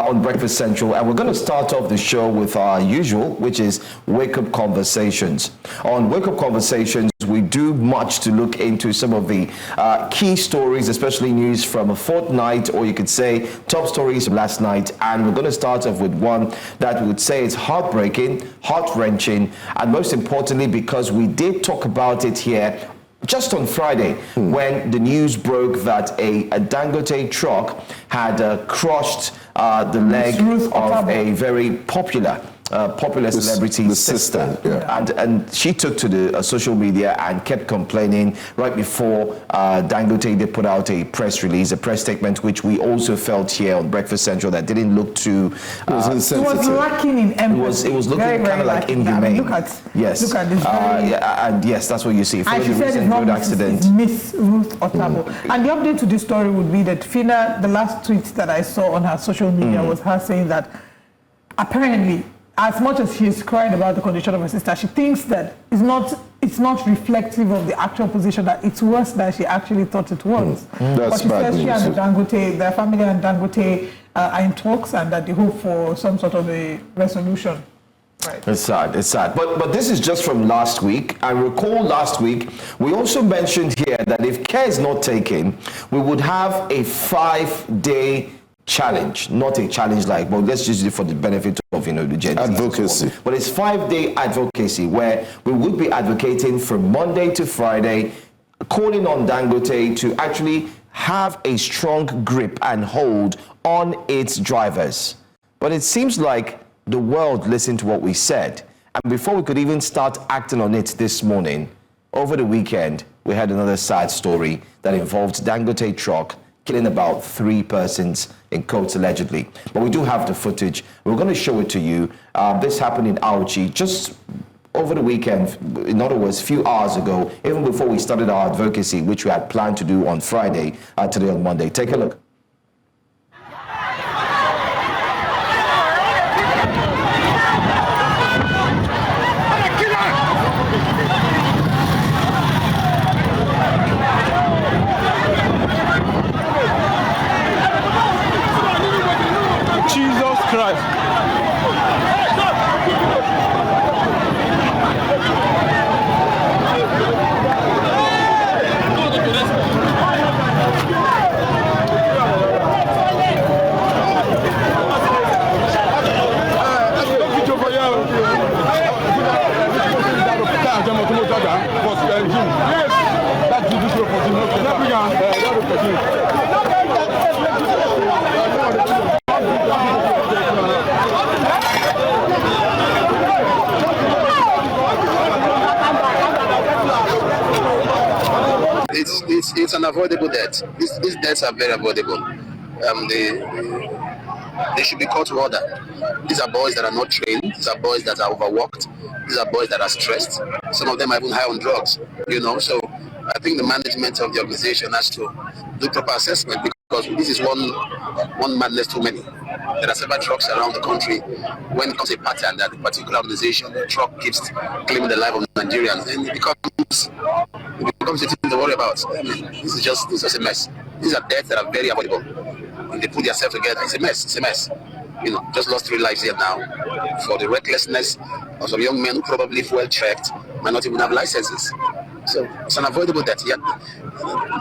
on Breakfast Central, and we're going to start off the show with our usual, which is Wake Up Conversations. On Wake Up Conversations, we do much to look into some of the key stories, especially news from a fortnight, or you could say top stories from last night. And we're going to start off with one that we would say is heartbreaking, heart-wrenching, and most importantly, because we did talk about it here just on Friday, when the news broke that a Dangote truck had crushed the leg of a very popular celebrity's sister. Yeah. And she took to the social media and kept complaining right before Dangote. They put out a press release, a press statement, which we also felt here on Breakfast Central that didn't look too it was lacking in empathy. It was looking kind of like inhumane. Look at this. And yes, that's what you see. And she said it's not Miss Ruth Otabo. And the update to this story would be that Fina, the last tweet that I saw on her social media was her saying that apparently, as much as she's crying about the condition of her sister, she thinks that it's not reflective of the actual position, that it's worse than she actually thought it was. But she says she and Dangote, their family and Dangote are in talks, and that they hope for some sort of a resolution. Right. It's sad. But this is just from last week. I recall last week, we also mentioned here that if care is not taken, we would have a 5-day challenge, not a challenge like, well, let's use it for the benefit of, the Gen Z. Advocacy. But it's 5-day advocacy where we would be advocating from Monday to Friday, calling on Dangote to actually have a strong grip and hold on its drivers. But it seems like the world listened to what we said. And before we could even start acting on it this morning, over the weekend, we had another sad story that involved Dangote truck killing about 3 persons, in quotes, allegedly. But we do have the footage. We're going to show it to you. This happened in Auchi just over the weekend, in other words, a few hours ago, even before we started our advocacy, which we had planned to do on Friday, today on Monday. Take a look. It's an avoidable death. These deaths are very avoidable. They should be caught to order. These are boys that are not trained. These are boys that are overworked. These are boys that are stressed. Some of them are even high on drugs. So I think the management of the organization has to do proper assessment, because this is one madness too many. There are several trucks around the country. When it comes to a pattern that a particular organization, the truck keeps claiming the life of Nigerians, then it becomes a thing to worry about. This is just a mess. These are deaths that are very avoidable. When they put themselves together, it's a mess. Just lost 3 lives here now for the recklessness of some young men who probably, if well checked, might not even have licenses. So it's an avoidable death. Yeah,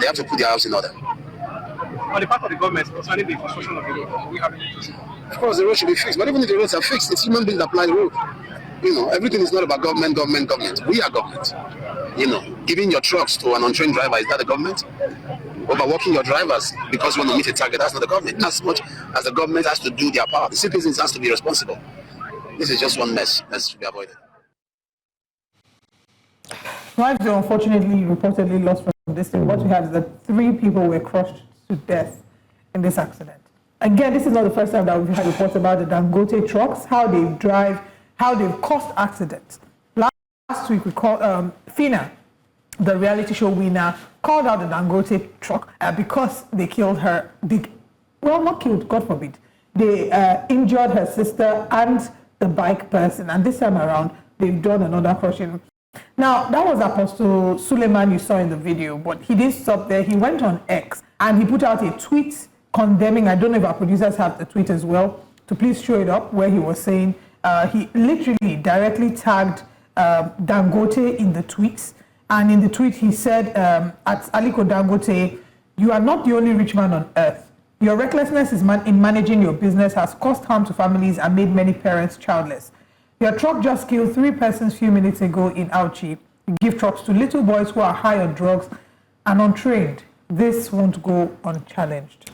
they have to put their house in order. On the part of the government concerning the construction of the road, we have it. Of course, the road should be fixed, but even if the roads are fixed, it's human beings that apply the road. Everything is not about government. We are government. Giving your trucks to an untrained driver, is that the government? Overworking your drivers because you want to meet a target, that's not the government. As much as the government has to do their part, the citizens has to be responsible. This is just one mess that should be avoided. Lives were unfortunately reportedly lost from this thing. What we have is that 3 people were crushed to death in this accident. Again, this is not the first time that we've had reports about the Dangote trucks, how they drive, how they've caused accidents. Last week we called Fina, the reality show winner, called out the Dangote truck because they killed her. Not killed, God forbid. They injured her sister and the bike person. And this time around, they've done another crushing. Now, that was Apostle Suleiman you saw in the video, but he didn't stop there. He went on X and he put out a tweet condemning, I don't know if our producers have the tweet as well, to please show it up, where he was saying, he literally directly tagged Dangote in the tweets. And in the tweet, he said, at Aliko Dangote, you are not the only rich man on earth. Your recklessness in managing your business has caused harm to families and made many parents childless. Your truck just killed 3 persons few minutes ago in Auchi. You give trucks to little boys who are high on drugs and untrained. This won't go unchallenged.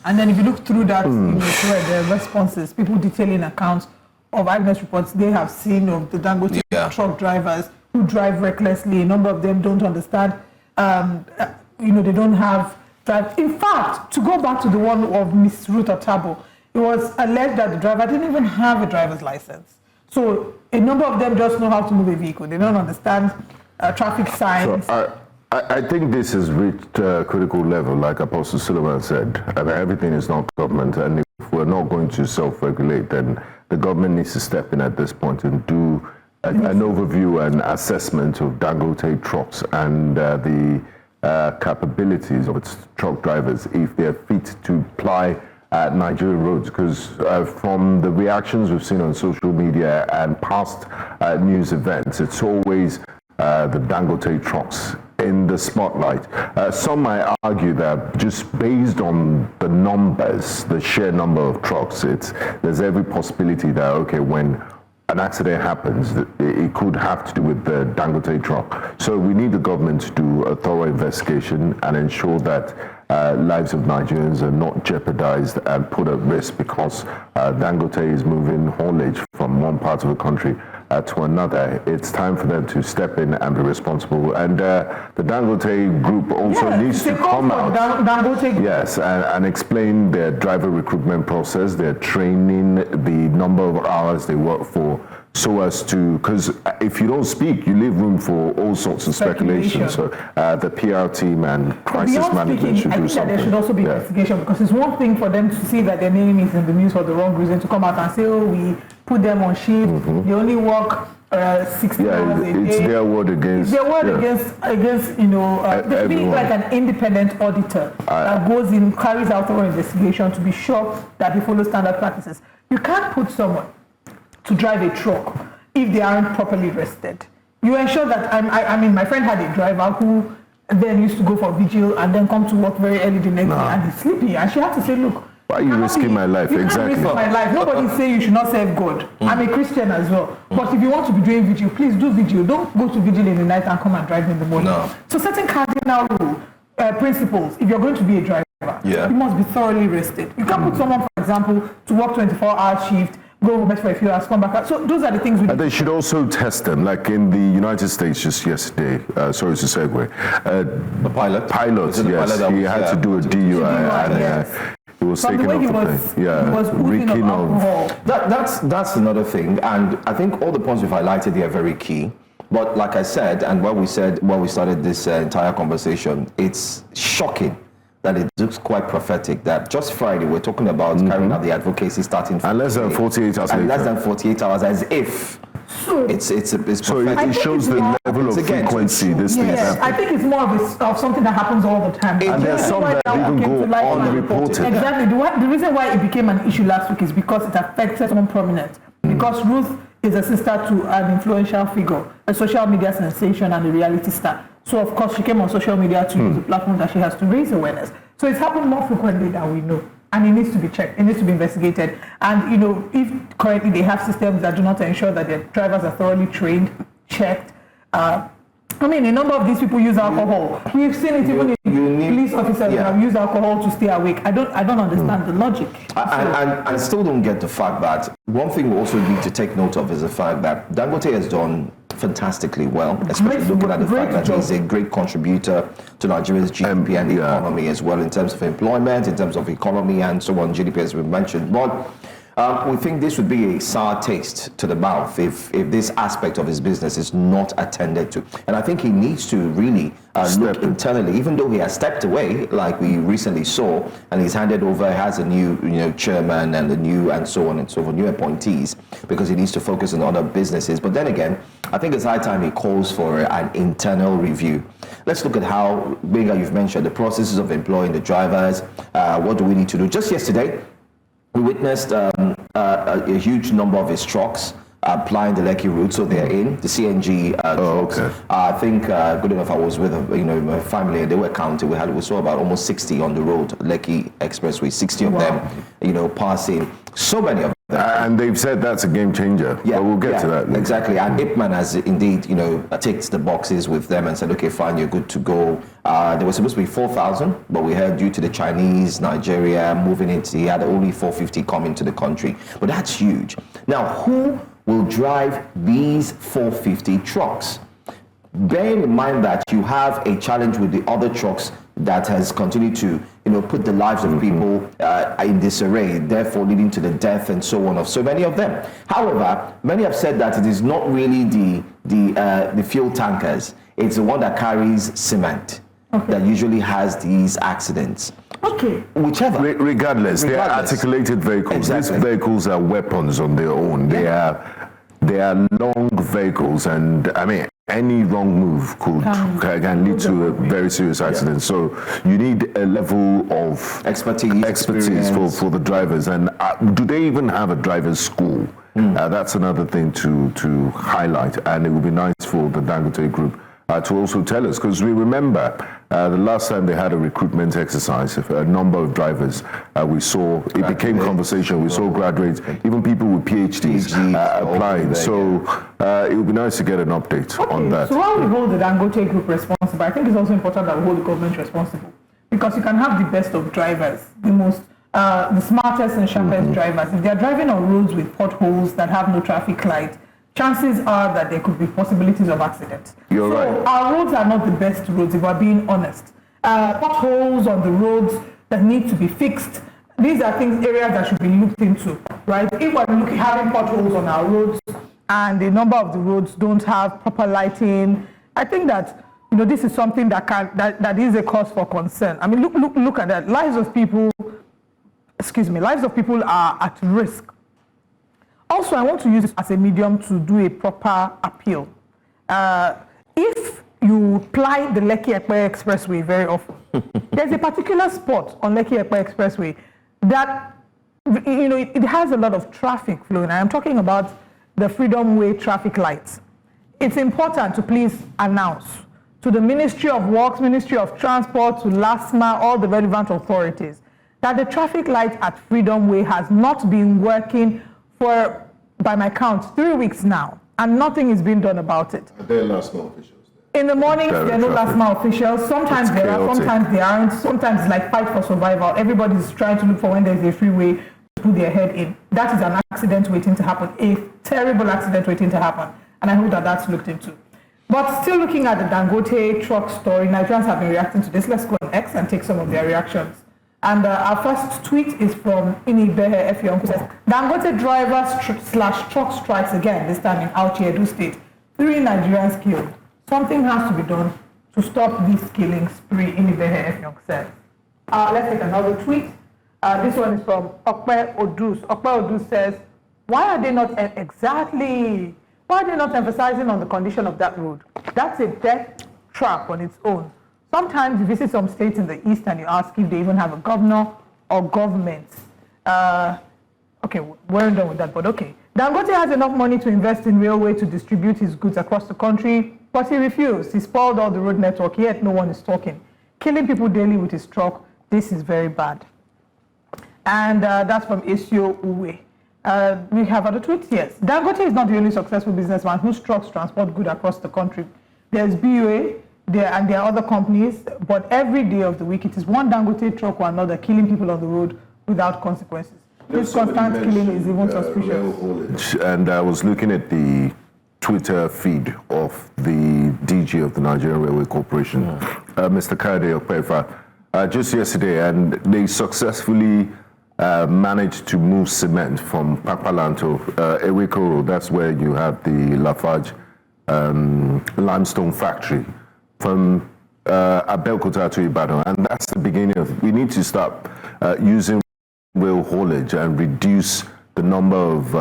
And then if you look through that, through the responses, people detailing accounts of eyewitness reports they have seen of the Dangote truck drivers who drive recklessly. A number of them don't understand. They don't have drive. In fact, to go back to the one of Miss Ruth Otabo, it was alleged that the driver didn't even have a driver's license. So a number of them just know how to move a vehicle. They don't understand traffic signs. So I think this has reached a critical level, like Apostle Suleiman said. I mean, everything is not government, and if we're not going to self-regulate, then the government needs to step in at this point and do an overview and assessment of Dangote trucks and the capabilities of its truck drivers, if they're fit to ply Nigerian roads. Because from the reactions we've seen on social media and past news events, it's always the Dangote trucks in the spotlight. Some might argue that just based on the numbers, the sheer number of trucks, there's every possibility that, okay, when an accident happens, it could have to do with the Dangote truck. So we need the government to do a thorough investigation and ensure that lives of Nigerians are not jeopardized and put at risk because Dangote is moving haulage from one part of the country to another. It's time for them to step in and be responsible. And the Dangote group also needs to come out. Yes, and explain their driver recruitment process, their training, the number of hours they work for, so as to, because if you don't speak, you leave room for all sorts of speculation. So the PR team and crisis management should do something. There should also be investigation, because it's one thing for them to see that their name is in the news for the wrong reason, to come out and say, oh, we put them on shift, they only work 60 hours a day. It's their word against. Their word against there being like an independent auditor that goes in, carries out our investigation to be sure that they follow standard practices. You can't put someone to drive a truck if they aren't properly rested. You ensure that, I mean, my friend had a driver who then used to go for vigil and then come to work very early the next day and he's sleepy. And she had to say, look, why are you risking my life? Exactly. Risk my life. Nobody say you should not serve God. I'm a Christian as well. But if you want to be doing vigil, please do vigil. Don't go to vigil in the night and come and drive in the morning. No. So certain cardinal principles, if you're going to be a driver, you must be thoroughly rested. You can't put someone, for example, to work 24-hour shift, go home for a few hours, come back. So those are the things we they should also test them, like in the United States just yesterday. Sorry to segue. The pilot? Pilot, yes. He had to do a DUI. And, he was taken off the plane. He was reeking of alcohol. That's another thing, and I think all the points we've highlighted here are very key. But like I said, and what we said when we started this entire conversation, it's shocking that it looks quite prophetic that just Friday we're talking about carrying out the advocacy starting and less than 48 hours and less than 48 hours, as if it's so it shows the level of frequency this thing happens. I think it's more of something that happens all the time. And there's some that even go unreported. Exactly. The reason why it became an issue last week is because it affected someone prominent. Because Ruth is a sister to an influential figure, a social media sensation and a reality star. So of course she came on social media to use the platform that she has to raise awareness. So it's happened more frequently than we know. And it needs to be checked. It needs to be investigated. And, if currently they have systems that do not ensure that their drivers are thoroughly trained, checked. A number of these people use alcohol. We've seen it even in police officers that have used alcohol to stay awake. I don't understand the logic. I still don't get the fact that one thing we also need to take note of is the fact that Dangote has done fantastically well, especially looking at the fact that he's a great contributor to Nigeria's GDP and the economy as well, in terms of employment, in terms of economy and so on, GDP as we mentioned. But we think this would be a sour taste to the mouth if this aspect of his business is not attended to. And I think he needs to really look internally, even though he has stepped away, like we recently saw, and he's handed over, has a new chairman and the new and so on and so forth, new appointees, because he needs to focus on other businesses. But then again, I think it's high time he calls for an internal review. Let's look at how, Gbenga, you've mentioned the processes of employing the drivers. What do we need to do? Just yesterday, we witnessed a huge number of his trucks applying the Lekki route, so they're in the CNG trucks. Okay. I think good enough. I was with my family, and they were counting. We saw about almost 60 on the road, Lekki Expressway, 60 of them, passing. So many of them. And they've said that's a game changer. Yeah, but we'll get to that later. Exactly. And Ipman has indeed, ticked the boxes with them and said, okay, fine, you're good to go. There was supposed to be 4,000, but we heard due to the Chinese, Nigeria moving into, he had only 450 coming to the country. But that's huge. Now, who will drive these 450 trucks? Bearing in mind that you have a challenge with the other trucks that has continued to, put the lives of people in disarray, therefore leading to the death and so on of so many of them. However, many have said that it is not really the fuel tankers; it's the one that carries cement that usually has these accidents. Okay. Whichever. Regardless, they are articulated vehicles. Exactly. These vehicles are weapons on their own. They are long vehicles, and I mean, any wrong move can lead to a very serious accident. So you need a level of expertise for the drivers. And do they even have a driver's school? That's another thing to highlight. And it would be nice for the Dangote Group to also tell us, because we remember the last time they had a recruitment exercise, a number of drivers we saw, it became conversation, we saw graduates, even people with PhDs applying. So it would be nice to get an update on that. So while we hold the Dangote Group responsible, I think it's also important that we hold the government responsible, because you can have the best of drivers, the smartest and sharpest drivers. If they're driving on roads with potholes that have no traffic light, chances are that there could be possibilities of accidents. You're right. Our roads are not the best roads, if we're being honest. Potholes on the roads that need to be fixed. These are areas that should be looked into, right? If we're having potholes on our roads and a number of the roads don't have proper lighting, I think that this is something that is a cause for concern. I mean, look at that. Lives of people are at risk. Also, I want to use this as a medium to do a proper appeal. If you ply the Lekki-Epe Expressway very often, there's a particular spot on Lekki-Epe Expressway that, it has a lot of traffic flowing. I am talking about the Freedom Way traffic lights. It's important to please announce to the Ministry of Works, Ministry of Transport, to LASMA, all the relevant authorities, that the traffic light at Freedom Way has not been working for, by my count, 3 weeks now, and nothing is being done about it. Are there LASMA officials there? In the morning, there are no LASMA officials. Sometimes there are, sometimes they aren't. Sometimes it's like fight for survival. Everybody's trying to look for when there's a freeway to put their head in. That is an accident waiting to happen, a terrible accident waiting to happen. And I hope that that's looked into. But still looking at the Dangote truck story, Nigerians have been reacting to this. Let's go on X and take some of their reactions. And our first tweet is from Inibehe Effiong, who says, Dangote driver/truck strikes again, this time in Auchi, Edo State. 3 Nigerians killed. Something has to be done to stop this killing spree, Inibehe Effiong says. Let's take another tweet. This one is from Okpe Odus. Okpe Odus says, why are they not emphasizing on the condition of that road? That's a death trap on its own. Sometimes you visit some states in the east and you ask if they even have a governor or governments. Okay, we're done with that, but okay. Dangote has enough money to invest in railway to distribute his goods across the country, but he refused. He spoiled all the road network, yet no one is talking. Killing people daily with his truck, this is very bad. And that's from Esio Uwe. We have other tweets, yes. Dangote is not the only successful businessman whose trucks transport goods across the country. There's BUA, there are other companies, but every day of the week it is one Dangote truck or another killing people on the road without consequences. This constant killing is even suspicious. And I was looking at the Twitter feed of the DG of the Nigerian Railway Corporation, Mr. Kade Okpefa, just yesterday, and they successfully managed to move cement from Papalan to Eweko Road. That's where you have the Lafarge limestone factory, from Abeokuta to Ibadan, and that's the beginning of. We need to stop using rail haulage and reduce the number of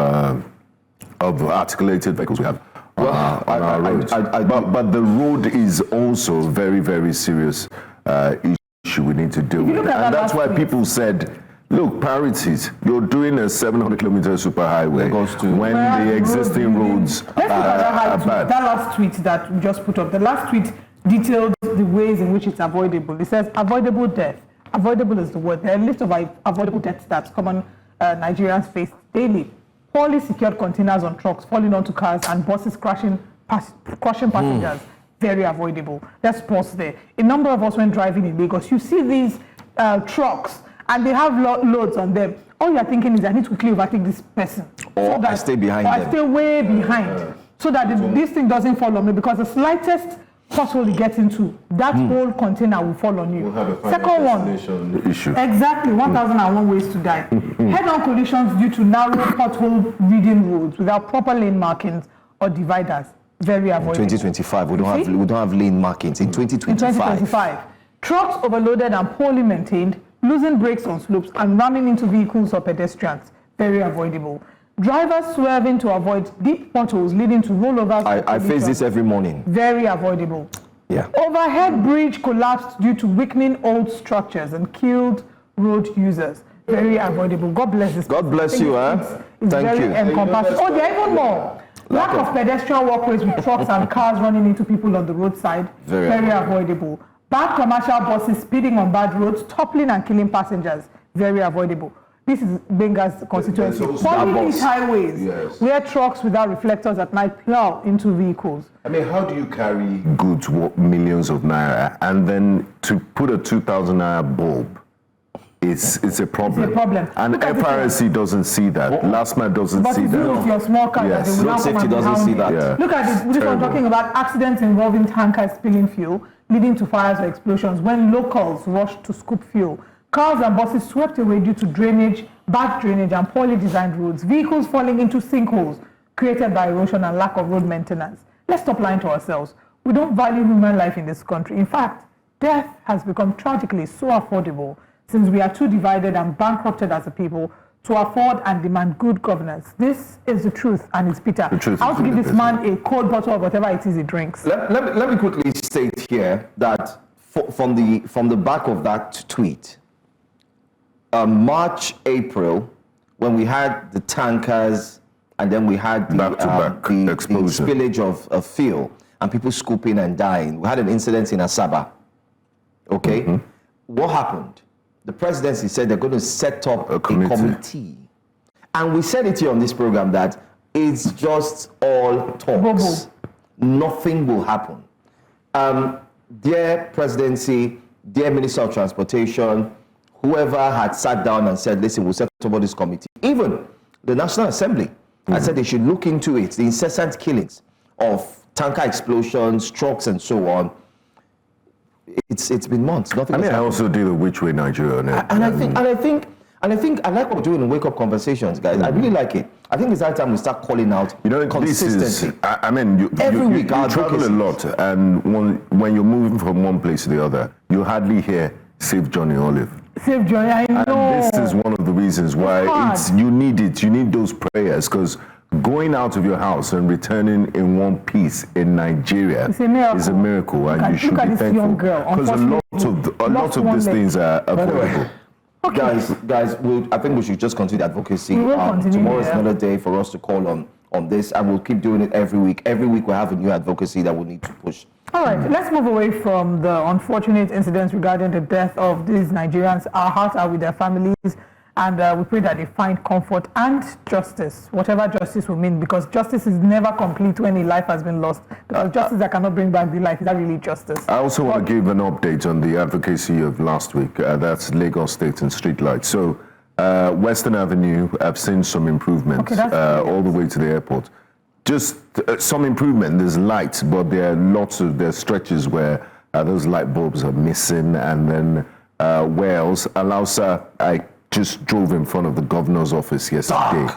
articulated vehicles we have on our roads. But the road is also a very, very serious issue we need to deal with, and that's why people said Look, priorities. You're doing a 700-kilometer superhighway when Where the existing roads Let's look at are bad. that last tweet that we just put up. The last tweet detailed the ways in which it's avoidable. It says avoidable death. Avoidable is the word. There are a list of avoidable deaths that common Nigerians face daily. Poorly secured containers on trucks falling onto cars and buses crushing passengers. Very avoidable. Let's pause there. A number of us when driving in Lagos, you see these trucks and they have loads on them. All you're thinking is, I need to quickly overtake this person. Or I stay behind them. I stay way behind. So that this thing doesn't fall on me, because the slightest pothole you get into, that whole container will fall on you. We'll have a Second one, issue. exactly, 1,001 ways to die. Head-on collisions due to narrow pothole-ridden roads without proper lane markings or dividers. Very avoidable. 2025, we don't have lane markings. In 2025. In 2025, trucks overloaded and poorly maintained, losing brakes on slopes and ramming into vehicles or pedestrians. Very avoidable. Drivers swerving to avoid deep potholes leading to rollovers. I face this every morning. Very avoidable. Yeah. Overhead bridge collapsed due to weakening old structures and killed road users. Very avoidable. God bless this. God bless you, It's Thank very you. encompassing. Oh, there are even more. Lack of pedestrian walkways with trucks and cars running into people on the roadside. Very avoidable. Bad commercial buses speeding on bad roads, toppling and killing passengers. Very avoidable. This is Gbenga's constituency. Public highways where trucks without reflectors at night plow into vehicles. I mean, how do you carry goods worth millions of naira and then to put a 2,000 naira bulb? It's a problem. It's a problem. And FRSC doesn't see that. Last man doesn't But see it's that. with your small car that they will Road now come safety and doesn't pound see you. that. Yeah. Look at this. This one talking about accidents involving tankers spilling fuel, leading to fires or explosions when locals rushed to scoop fuel. Cars and buses swept away due to drainage, bad drainage and poorly designed roads. Vehicles falling into sinkholes created by erosion and lack of road maintenance. Let's stop lying to ourselves. We don't value human life in this country. In fact, death has become tragically so affordable since we are too divided and bankrupted as a people to afford and demand good governance. This is the truth, and it's bitter. I want to give this man a cold bottle of whatever it is he drinks. Let me quickly state here that from the back of that tweet, March, April, when we had the tankers and then we had the spillage of fuel and people scooping and dying, we had an incident in Asaba. Okay? What happened? The presidency said they're going to set up a committee. And we said it here on this program that it's just all talks. Nothing will happen. Dear presidency, dear Minister of Transportation, whoever had sat down and said, listen, we'll set up this committee. Even the National Assembly, I said they should look into it, the incessant killings of tanker explosions, trucks and so on. It's been months. Nothing. I also did a which way Nigeria. And I think I like what we're doing in Wake Up Conversations, guys. I really like it. I think it's high time we start calling out consistency. Every week you travel a lot, and when you're moving from one place to the other, you hardly hear Save Johnny Olive. Save Johnny, I know. And this is one of the reasons why you need it. You need those prayers, because going out of your house and returning in one piece in Nigeria is a miracle, and you should be thankful, because a lot of these things are avoidable. Guys, I think we should just continue advocacy. Tomorrow is another day for us to call on this, and we'll keep doing it every week. Every week we have a new advocacy that we need to push. All right, let's move away from the unfortunate incidents regarding the death of these Nigerians. Our hearts are with their families, and we pray that they find comfort and justice, whatever justice will mean, because justice is never complete when a life has been lost. Because justice that cannot bring back the life, is that really justice? I also want to give an update on the advocacy of last week. That's Lagos State and street lights. So Western Avenue, I've seen some improvements all the way to the airport. Just some improvement. There's lights, but there are there's stretches where those light bulbs are missing. And then Wales, Alausa, I just drove in front of the governor's office yesterday.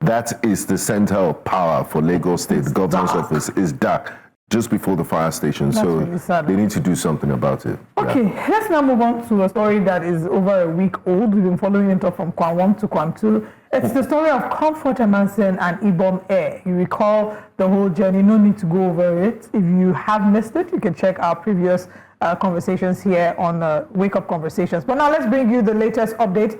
That is the center of power for Lagos State. The governor's office is dark, just before the fire station. That's so really sad. They need to do something about it. Okay, let's now move on to a story that is over a week old. We've been following it up from Kwan 1 to Kwan 2. It's the story of Comfort Emmanson and Ibom Air. You recall the whole journey, no need to go over it. If you have missed it, you can check our previous conversations here on Wake Up Conversations. But now let's bring you the latest update.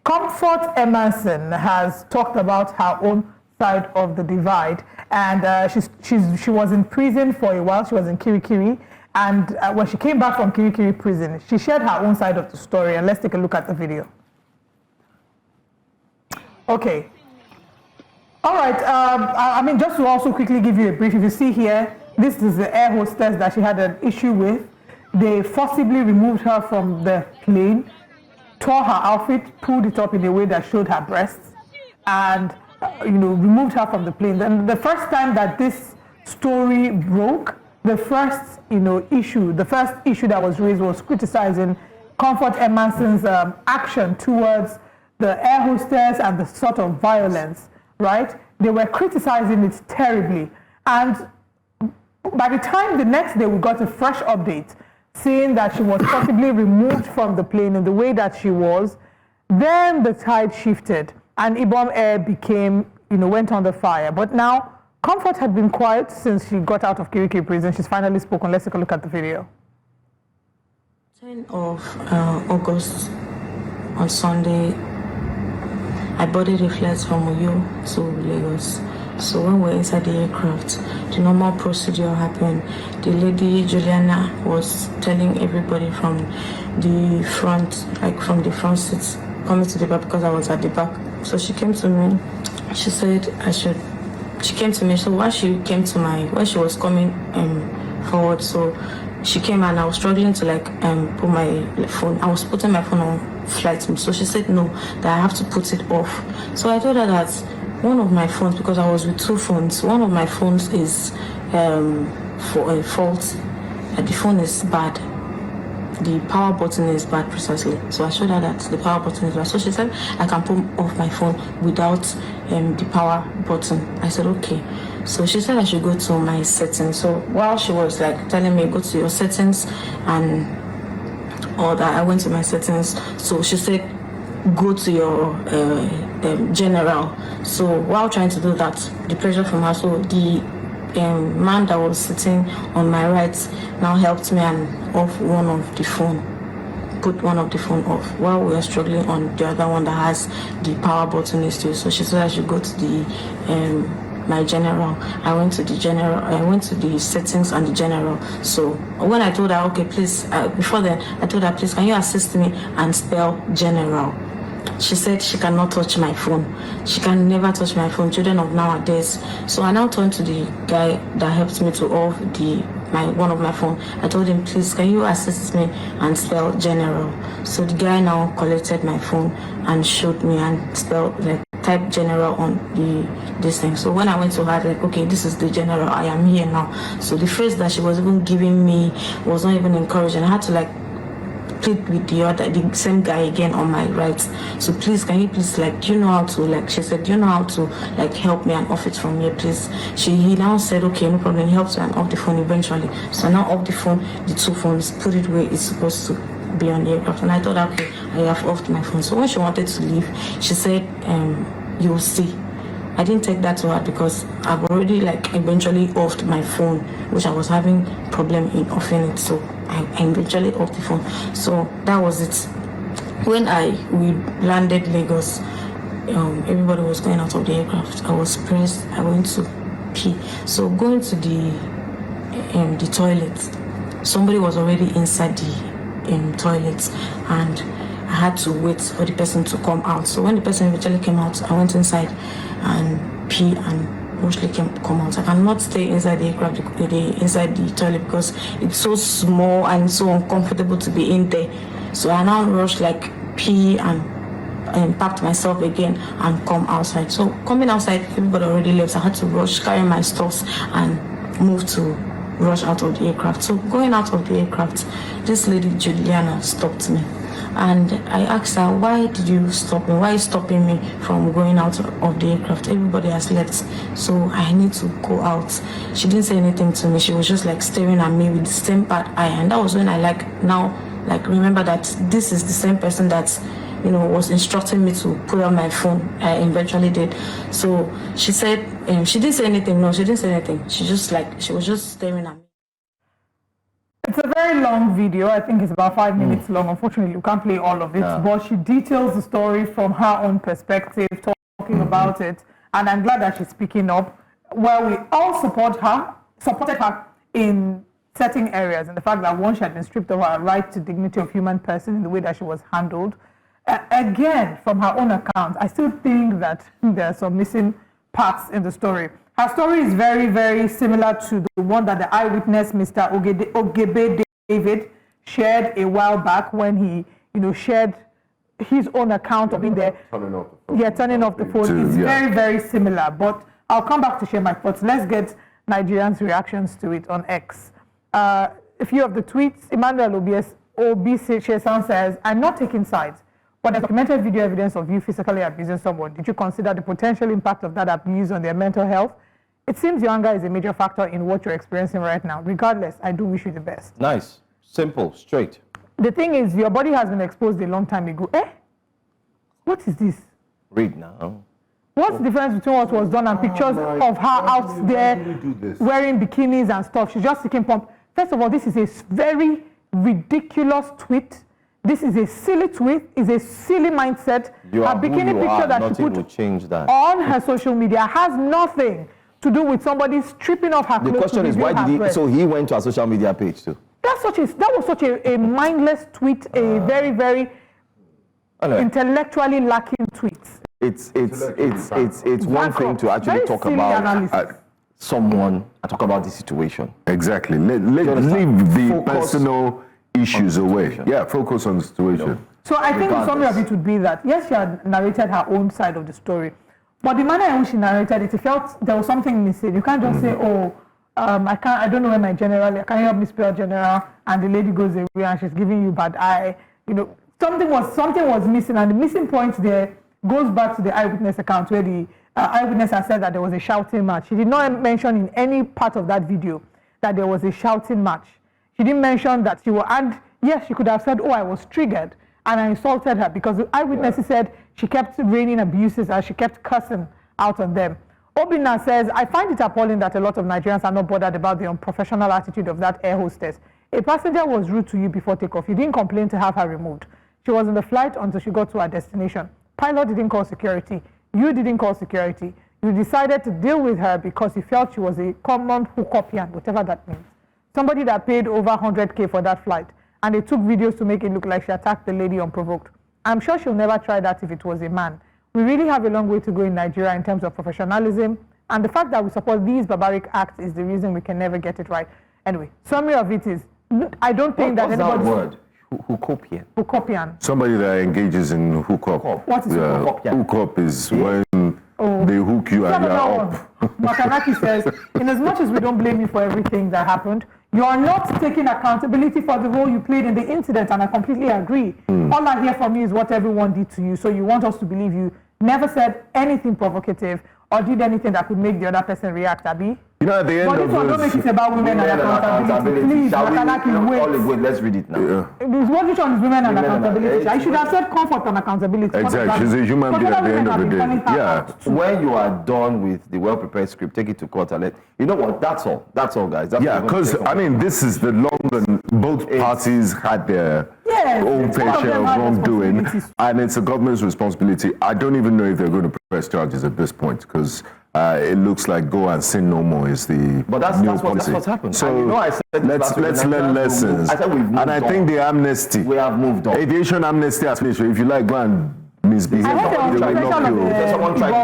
Comfort Emmanson has talked about her own side of the divide, and she was in prison for a while. She was in Kirikiri, and when she came back from Kirikiri prison, she shared her own side of the story. And let's take a look at the video. Okay. All right. I mean, just to also quickly give you a brief, if you see here, this is the air hostess that she had an issue with. They forcibly removed her from the plane, tore her outfit, pulled it up in a way that showed her breasts, and removed her from the plane. And the first time that this story broke, the first issue that was raised was criticizing Comfort Emmanson's action towards the air hostess and the sort of violence, right? They were criticizing it terribly. And by the time the next day we got a fresh update saying that she was possibly removed from the plane in the way that she was, then the tide shifted and Ibom Air became, went under fire. But now, Comfort had been quiet since she got out of Kirikiri prison. She's finally spoken. Let's take a look at the video. 10th of August, on Sunday, I boarded a flight from Uyo to Lagos. So when we're inside the aircraft, the normal procedure happened. The lady, Juliana, was telling everybody from the front, like from the front seats, coming to the back because I was at the back. So she came to me. She said she came to me. So when she was coming forward, so she came and I was struggling to put my phone. I was putting my phone on flight mode. So she said no, that I have to put it off. So I told her that one of my phones, because I was with two phones, one of my phones is for a fault. The phone is bad. The power button is bad precisely. So I showed her that the power button is bad. So she said I can put off my phone without the power button. I said okay. So she said I should go to my settings. So while she was telling me go to your settings and all that, I went to my settings. So she said go to your general. So while trying to do that, the pressure from her, so the man that was sitting on my right now helped me and off one of the phone, put one of the phone off while we were struggling on the other one that has the power button is still. So she said I should go to the my general. I went to the general. I went to the settings and the general. So when I told her, okay, please, before then, I told her, please, can you assist me and spell general? She said she cannot touch my phone. She can never touch my phone. Children of nowadays. So I now turned to the guy that helped me to off one of my phone. I told him, please, can you assist me and spell general? So the guy now collected my phone and showed me and spelled type general on this thing. So when I went to her, okay, this is the general, I am here now. So the phrase that she was even giving me was not even encouraging. I had to plead with the same guy again on my right. So please, can you please do you know how to she said, do you know how to help me and off it from here, please? He now said, okay, no problem. He helped me and off the phone eventually. So now off the phone, the two phones, put it where it's supposed to be on the aircraft. And I thought, okay, I have offed my phone. So when she wanted to leave, she said, you'll see. I didn't take that to heart because I've already eventually offed my phone, which I was having problem in offing it. So I eventually off the phone. So that was it. When we landed Lagos, everybody was going out of the aircraft. I was pressed. I went to pee. So going to the toilet, somebody was already inside the toilet, and I had to wait for the person to come out. So when the person eventually came out, I went inside and pee and mostly come out. I cannot stay inside the aircraft, inside the toilet, because it's so small and so uncomfortable to be in there. So I now rushed pee and packed myself again and come outside. So coming outside, everybody already left. I had to rush, carry my stuffs and move to rush out of the aircraft. So going out of the aircraft, this lady Juliana stopped me. And I asked her, why did you stop me? Why are you stopping me from going out of the aircraft? Everybody has left, so I need to go out. She didn't say anything to me. She was just staring at me with the same bad eye. And that was when I remember that this is the same person that was instructing me to put on my phone. I eventually did. So she said, she didn't say anything. No, she didn't say anything. She just she was just staring at me. It's a very long video. I think it's about 5 minutes long. Unfortunately, you can't play all of it. But she details the story from her own perspective, talking about it. And I'm glad that she's speaking up. Well, we all supported her in certain areas, and the fact that one, she had been stripped of her right to dignity of human person in the way that she was handled. Again, from her own account, I still think that there are some missing parts in the story. Her story is very, very similar to the one that the eyewitness, Mr. Ogebe David, shared a while back when he, shared his own account of being there. Turning off the phone. It's very, very similar. But I'll come back to share my thoughts. Let's get Nigerians' reactions to it on X. A few of the tweets. Emmanuel Obi Shesan says, "I'm not taking sides, but documented video evidence of you physically abusing someone. Did you consider the potential impact of that abuse on their mental health? It seems your anger is a major factor in what you're experiencing right now. Regardless, I do wish you the best." Nice, simple, straight. The thing is, your body has been exposed a long time ago. What is this? Read now. What's the difference between what was done and pictures of her out there wearing bikinis and stuff? She's just seeking pump. First of all, this is a very ridiculous tweet. This is a silly tweet. It's a silly mindset. Her bikini picture that she put on her social media has nothing to do with somebody stripping off her clothes. The question is, why did he? So he went to her social media page too. That was such a mindless tweet. A very, very intellectually lacking tweet. It's one thing to actually talk about someone and talk about the situation. Exactly. Leave the personal issues away. Yeah, focus on the situation. So I think the summary of it would be that, yes, she had narrated her own side of the story, but the manner in which she narrated it, it felt there was something missing. You can't just say, I don't know where my general, can you help me spell general? And the lady goes away and she's giving you bad eye. Something was missing, and the missing point there goes back to the eyewitness account where the eyewitness has said that there was a shouting match. She did not mention in any part of that video that there was a shouting match. She didn't mention that and yes, she could have said, I was triggered and I insulted her, because the eyewitnesses said she kept raining abuses and she kept cursing out on them. Obinna says, "I find it appalling that a lot of Nigerians are not bothered about the unprofessional attitude of that air hostess. A passenger was rude to you before takeoff. You didn't complain to have her removed. She was in the flight until she got to her destination. Pilot didn't call security. You didn't call security. You decided to deal with her because you felt she was a common hookupian, whatever that means. Somebody that paid over 100K for that flight, and they took videos to make it look like she attacked the lady unprovoked. I'm sure she'll never try that if it was a man. We really have a long way to go in Nigeria in terms of professionalism, and the fact that we support these barbaric acts is the reason we can never get it right." Anyway, summary of it is, I don't think that anybody... What's that word? Hookupian. Hookupian. Somebody that engages in hookup. What is hookup? Hookup is when they hook you and you're up. Makanaki says, "In as much as we don't blame you for everything that happened, you are not taking accountability for the role you played in the incident, and I completely agree. All I hear from you is what everyone did to you, so you want us to believe you never said anything provocative or did anything that could make the other person react, Abi." At the end but this one don't make it about women and accountability. Please, Makanaki, wait. Let's read it now. Which one is women and accountability? I should have said comfort and accountability. Exactly. She's a human being at the end of the day. Yeah. When you are done with the well-prepared script, take it to court and you know what? That's all, guys. Because this is the long run. Both parties had their own fair share of wrongdoing, and it's the government's responsibility. I don't even know if they're going to press charges at this point, because it looks like go and sin no more is the new policy. That's what's happened. So let's learn lessons. I think the amnesty. We have moved on. Aviation amnesty has finished. If you like, go and misbehave. Someone tried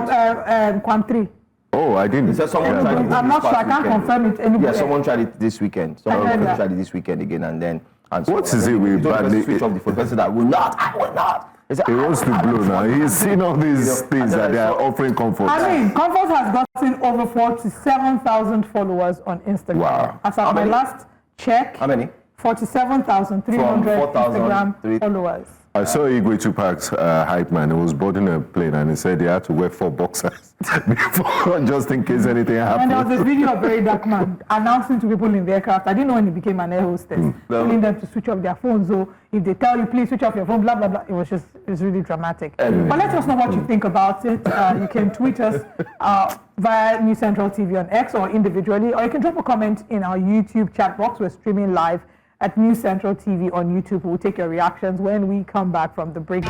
it. Oh, I didn't. Someone tried it. I'm not sure. I can't confirm it anywhere. Yeah, someone tried it this weekend. Someone tried it this weekend again, and then. What is it with badly? Switch off the phone. Person that will not. I will not. He wants to blow now. He's seen all these things that they are offering Comfort. Comfort has gotten over 47,000 followers on Instagram. Wow. As of my last check, how many? 47,300 Instagram followers. I saw Igwe Tupac's hype man. He was boarding a plane and he said he had to wear 4 boxers before, just in case anything happened. And there was a video of a very dark man announcing to people in the aircraft. I didn't know when he became an air hostess, telling them to switch off their phones. So if they tell you, please switch off your phone, blah, blah, blah. It's really dramatic. But let us know what you think about it. You can tweet us via New Central TV on X or individually, or you can drop a comment in our YouTube chat box. We're streaming live. at News Central TV on YouTube. We'll take your reactions when we come back from the break.